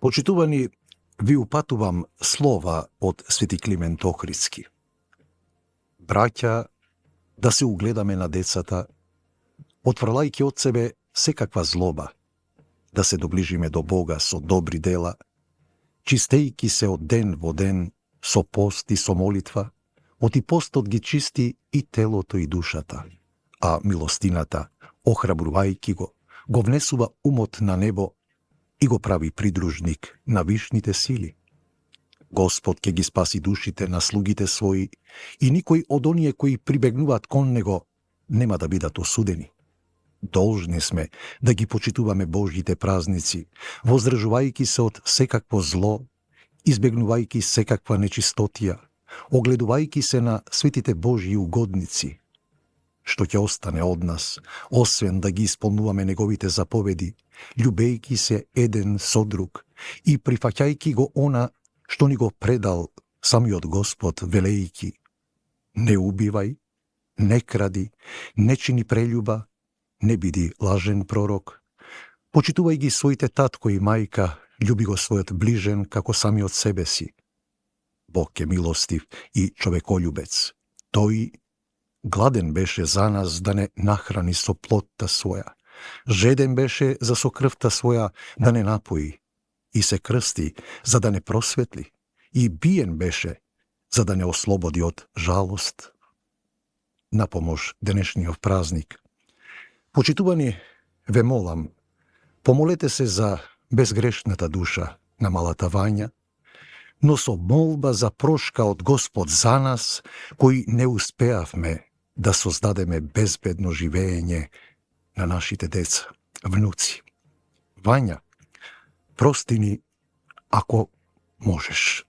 Почитувани, ви упатувам слова од Свети Климент Охридски. Браќа, да се угледаме на децата, отфрлајќи од себе секаква злоба, да се доближиме до Бога со добри дела, чистејќи се од ден во ден со пост и со молитва, оти постот ги чисти и телото и душата, а милостината, охрабрувајќи го внесува умот на небо и го прави придружник на вишните сили. Господ ќе ги спаси душите на слугите своји и никој од оние кои прибегнуваат кон него нема да бидат осудени. Должни сме да ги почитуваме Божјите празници, воздржувајќи се од секакво зло, избегнувајќи секаква нечистотија, огледувајќи се на светите Божји угодници. Што ќе остане од нас, освен да ги исполнуваме неговите заповеди, љубејќи се еден со друг и прифаќајќи го она што ни го предал самиот Господ, велејќи: не убивај, не кради, не чини прељуба, не биди лажен пророк, почитувај ги своите татко и мајка, љуби го својот ближен како самиот себе си. Бог е милостив и човекољубец. Тој гладен беше за нас да не нахрани со плотта своја, жеден беше за со крвта своја да не напои, и се крсти за да не просветли, и биен беше за да не ослободи од жалост. На помош денешниот празник. Почитувани, ве молам, помолете се за безгрешната душа на малата Вања, но со молба за прошка од Господ за нас, кои не успеавме да создадеме безбедно живење на нашите деца, внуци. Вања, прости ни ако можеш.